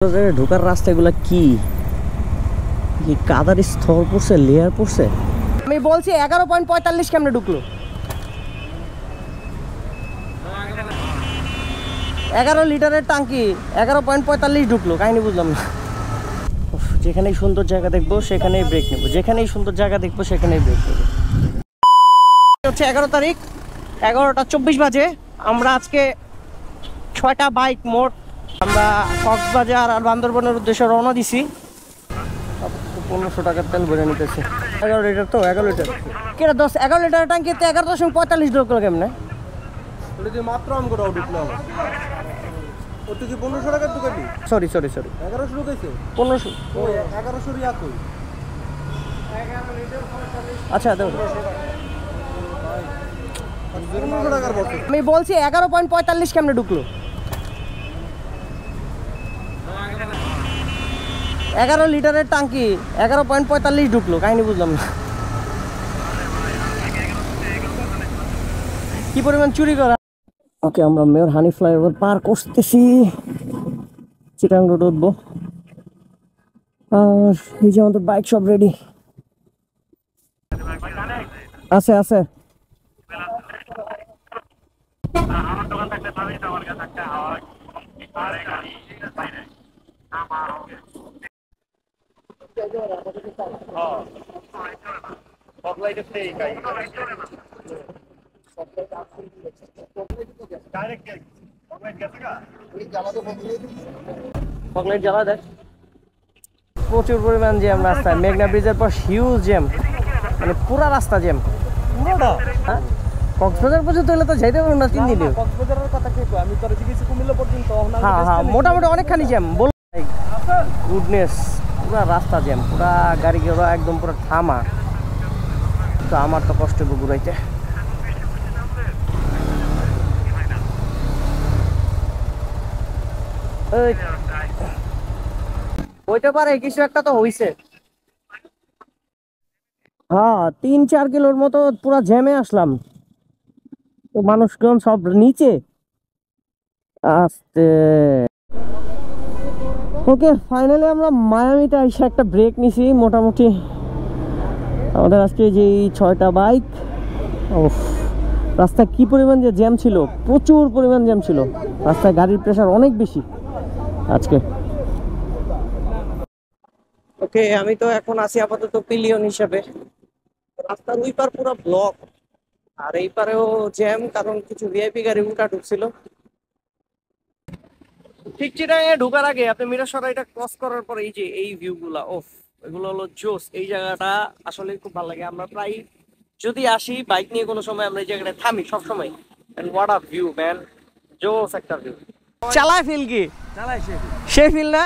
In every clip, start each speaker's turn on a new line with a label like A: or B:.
A: ঢোকার রাস্তাগুলো কি কাদার স্তর পড়ছে, লেয়ার পড়ছে। আমি বলছি 11.45 কেমনে ঢুকলো? 11 লিটারের টাঙ্কি 11.45 ঢুকলো, কাহিনী বুঝলাম না। যেখানেই সুন্দর জায়গা দেখবো সেখানেই ব্রেক নেবো, যেখানেই সুন্দর জায়গা দেখবো সেখানেই ব্রেক নেবো। হচ্ছে 11 তারিখ, 11টা 24 বাজে। আমরা আজকে 6টা বাইক মোট আমরা কক্সবাজার আর বান্দরবনের উদ্দেশ্যে রওনা দিছি। 1500 টাকার তেল ভরে নিতেছে। 11 লিটার তো 11 লিটার কেটে 11 লিটার টাঙ্কিতে 11.45 ঢুকলো কেমনে?
B: মাত্র আমি কোথাও ঢুকলাম। ও তুই কি 1500 টাকার ঢুকাবি?
A: সরি
B: 1100 ঢুকাইছে?
A: 1500।
B: ও 1100 রিয়া কই?
A: 11 লিটার 45। আচ্ছা দাও।
B: 1500 টাকার বটে।
A: আমি বলছি 11.45 কেমনে ঢুকলো? 11 লিটারের টাঙ্কি 11.45 ঢুকলো, কাহিনী বুঝলাম না। কি পরিমাণ চুরি করা। ওকে, আমরা মেয়র হানি ফ্লাইওভার পার করতেছি, চিটাং রোড উঠবো। আর এই যে আমাদের বাইক সব রেডি আছে আছে। প্রচুর পরিমাণ জ্যাম রাস্তায়, মেঘনা ব্রিজের পর হিউজ জ্যাম, মানে পুরা রাস্তা জ্যাম পুরোটা। হ্যাঁ, কক্সবাজার পর্যন্ত হলে তো যাইতে পারবো না 3 দিনে।
B: কক্সবাজারের কথা কি কই? আমি তো জিজ্ঞেস কুমিল্লা পর্যন্ত।
A: হ্যাঁ হ্যাঁ, মোটামুটি অনেকখানি জ্যাম। বল গুডনেস, পুরা রাস্তা জ্যাম, পুরা গাড়ি ঘোড়া একদম পুরো থামা। তো আমার তো কষ্ট হবে ঘুরাইতে। হইতে পারে কিছু একটা তো হইছে। হ্যাঁ, 3-4 কিলোর মতো পুরা জ্যামে আসলাম। তো মানুষজন সব নিচে আসতে। ওকে, ফাইনালি আমরা মায়ামিতে এসে একটা ব্রেক নিছি। মোটামুটি আমাদের আজকে যে 6টা বাইক, রাস্তায় কি পরিমাণ যে জ্যাম ছিল, প্রচুর পরিমাণ জ্যাম ছিল রাস্তায়, গাড়ির প্রেশার অনেক বেশি আজকে। ওকে, আমি তো এখন আছি আপাতত পিলিয়ন হিসাবে। রাস্তার ওই পার পুরো ব্লক, আর এই পারেও জ্যাম, কারণ কিছু ভিআইপি গাড়ি উল্টা ঢুকছিল। ঠিক চিটাগাং ঢোকার আগে আপনি মিরসরাইটা ক্রস করার পরে এই যে এই ভিউ গুলা, এগুলো হলো জোস। এই জায়গাটা আসলে খুব ভালো লাগে। আমরা প্রায় যদি আসি বাইক নিয়ে কোনো সময়, আমরা এই জায়গাটা থামি সব সময়। And what a view man, জোস একটা ভিউ। চালায় ফিল কি?
B: চালাই
A: সে ফিল না?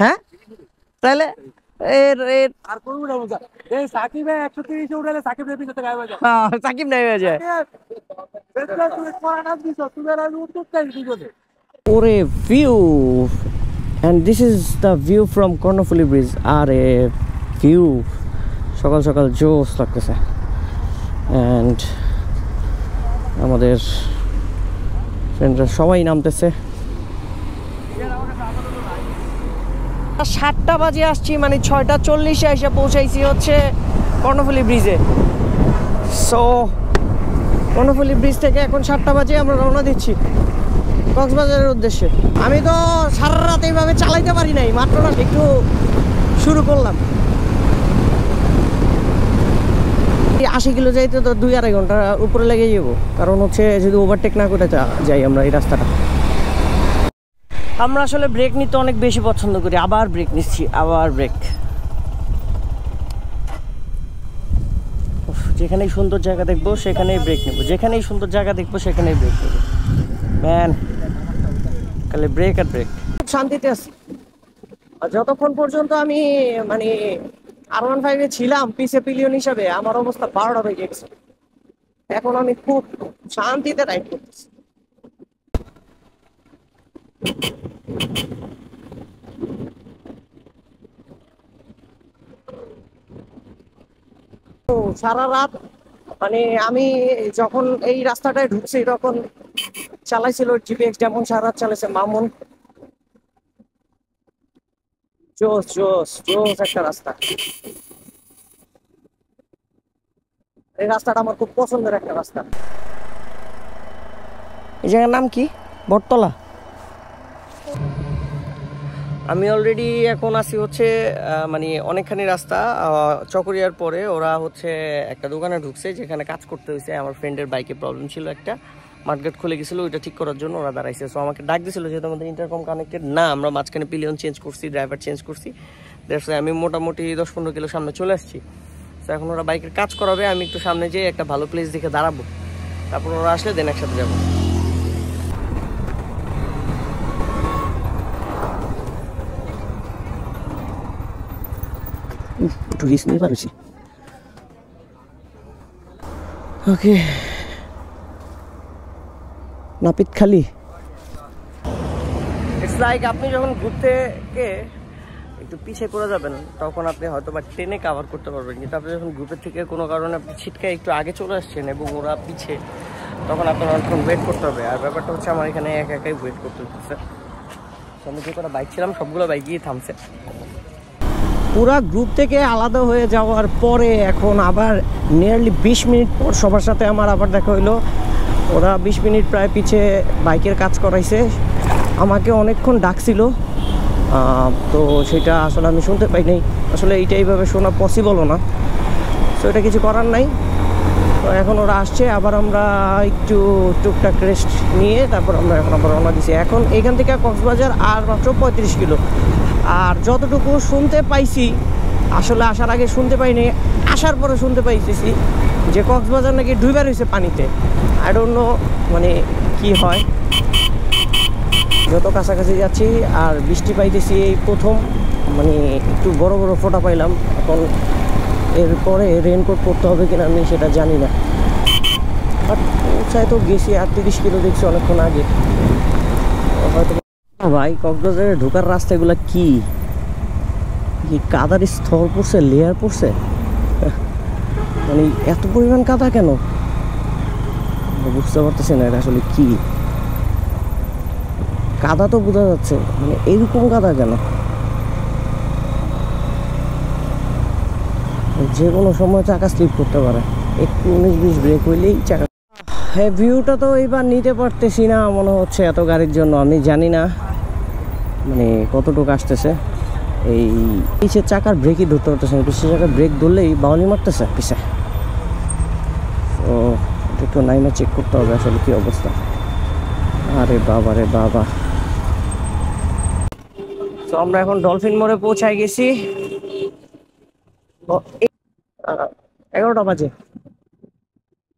A: হ্যাঁ, তাহলে এর এর
B: আর কোন উড়া বুঝা। এই সাকিব 130 এ উড়ালে সাকিব এর পিছনে গায়েব হয়ে যায়।
A: হ্যাঁ, সাকিব নাই হয়ে যায়।
B: বেটা তুই কোরআন দিছ, তুই আর উঠতে চাই দিগলে।
A: ওরে view, and this is the view from Karnaphuli bridge. আরে ভিউ, সকাল সকাল জোস লাগতেছে। অ্যান্ড আমাদের ফ্রেন্ডরা সবাই নামতেছে। 7টা বাজে আসছি, মানে 6টা 40-এ এসে পৌঁছাইছি হচ্ছে কর্ণফুলী ব্রিজে। সো কর্ণফুলী ব্রিজ থেকে এখন 7টা বাজে আমরা রওনা দিচ্ছি কক্সবাজারের উদ্দেশ্যে। আমি তো সারা রাত এইভাবে চালাইতে পারি নাই, মাত্র না একটু শুরু করলাম। 80 কিলো যাইতে তো 2-2.5 ঘন্টা উপরে লেগে যাবো, কারণ হচ্ছে যদি ওভারটেক না করে যাই আমরা এই রাস্তাটা। আমরা আসলে ব্রেক নিতে অনেক বেশি পছন্দ করি। আবার ব্রেক নিচ্ছি, আবার ব্রেক। যেখানেই সুন্দর জায়গা দেখবো সেখানেই ব্রেক নেবো, যেখানেই সুন্দর জায়গা দেখবো সেখানেই ব্রেক নেবো। ম্যান, খালি ব্রেক আর ব্রেক। শান্তিতে আছি। যতক্ষণ পর্যন্ত আমি মানে R15-এ ছিলাম পিছে পিলিয়ন হিসাবে, আমার অবস্থা 12টা হয়ে গেছে। এখন আমি খুব শান্তিতে রাইড করতেছি। তো সারা রাত মানে আমি যখন এই রাস্তাটায় ঢুকছি তখন চালাইছিল জিপিএক্স, যেমন সারা রাত চালাইছে মামুন। জোস জোস জোস একটা রাস্তা। এই রাস্তাটা আমার খুব পছন্দের একটা রাস্তা। এই জায়গার নাম কি? বটতলা। আমি অলরেডি এখন আছি হচ্ছে মানে অনেকখানি রাস্তা চকরিয়ার পরে ওরা হচ্ছে একটা দোকানে ঢুকছে যেখানে কাজ করতে হয়েছে। আমার ফ্রেন্ডের বাইকে প্রবলেম ছিল, একটা মাঠগাট খুলে গেছিলো, ওইটা ঠিক করার জন্য ওরা দাঁড়াইছে। সো আমাকে ডাক দিয়েছিল যেহেতু আমাদের ইন্টারকম কানেক্টেড না, আমরা মাঝখানে পিলিয়ন চেঞ্জ করছি, ড্রাইভার চেঞ্জ করছি, দ্যাটস আমি মোটামুটি 10-15 কিলো সামনে চলে আসছি। তো এখন ওরা বাইকের কাজ করাবে, আমি একটু সামনে যেয়ে একটা ভালো প্লেস দেখে দাঁড়াবো, তারপর ওরা আসলে দেন একসাথে যাবো। একটু রিস্ক নিয়ে পারছি। ওকে, নাপিতখালি। ইটস লাইক আপনি যখন ঘুরতে গিয়ে একটু পিছিয়ে পড়ে যাবেন তখন আপনি হয়তো বা ট্রেনে কাভার করতে পারবেন, কিন্তু আপনি যখন গ্রুপের থেকে কোনো কারণে আপনি ছিটকায় একটু আগে চলে আসছেন এবং ওরা পিছিয়ে, তখন আপনার অনেকক্ষণ ওয়েট করতে হবে। আর ব্যাপারটা হচ্ছে আমার এখানে একাই ওয়েট করতে হচ্ছে। আমি যে কটা বাইক ছিলাম সবগুলো বাইকই থামছে। পুরা গ্রুপ থেকে আলাদা হয়ে যাওয়ার পরে এখন আবার নিয়ারলি 20 মিনিট পর সবার সাথে আমার আবার দেখা হইলো। ওরা 20 মিনিট প্রায় পিছিয়ে বাইকের কাজ করাইছে, আমাকে অনেকক্ষণ ডাকছিল, তো সেটা আসলে আমি শুনতে পাই নাই। আসলে এইটা এইভাবে শোনা পসিবলও না, তো এটা কিছু করার নাই। তো এখন ওরা আসছে, আবার আমরা একটু টুকটাক রেস্ট নিয়ে তারপর আমরা এখন আবার রওনা দিছি। এখন এখান থেকে কক্সবাজার আর মাত্র 35 কিলো। আর যতটুকু শুনতে পাইছি, আসলে আসার আগে শুনতে পাইনি, আসার পরে শুনতে পাইতেছি যে কক্সবাজার নাকি ডুইবার হয়েছে পানিতে। আই ডোন্ট নো মানে কি হয়। যত কাছাকাছি যাচ্ছি আর বৃষ্টি পাইতেছি এই প্রথম, মানে একটু বড় বড় ফোঁটা পাইলাম। এখন এরপরে রেনকোট পরতে হবে কিনা আমি সেটা জানি না, বাট পৌঁছায় তো গেছি। 38 কিলো দেখছি অনেকক্ষণ আগে হয়তো। ভাই কক্সবাজারে ঢোকার রাস্তাগুলো কি কাদার স্তর পড়ছে, লেয়ার পড়ছে, মানে এত পরিমাণ কাদা কেন বুঝতে পারতেছি না। এটা আসলে কি কাদা তো বোঝা যাচ্ছে, মানে এইরকম কাদা কেন? যে কোনো সময় চাকা স্লিপ করতে পারে, একটু 19-20 ব্রেক হইলেই চাকা। হ্যাঁ, ভিউটা তো এইবার নিতে পারতেছি না মনে হচ্ছে এত গাড়ির জন্য। আমি জানি না মানে কতটুকু আসতেছে। এই পিছের চাকার ব্রেকই ধরতে পারতেছে না, পিছের চাকার ব্রেক ধরলেই বাউলি মারতেছে পিছে। তো একটু নাইমা চেক করতে হবে আসলে কি অবস্থা। আরে বাবা রে বাবা। তো আমরা এখন ডলফিন মোড়ে পৌঁছায় গেছি। 11টা বাজে,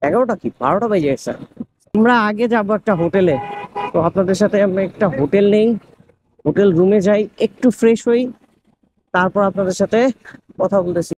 A: 11টা কি 12টা বাজে গেছে। আমরা আগে যাবো একটা হোটেলে, তো আপনাদের সাথে আমরা একটা হোটেল নেই, হোটেল রুমে যাই, একটু ফ্রেশ হই, তারপর আপনাদের সাথে কথা বলতেছি।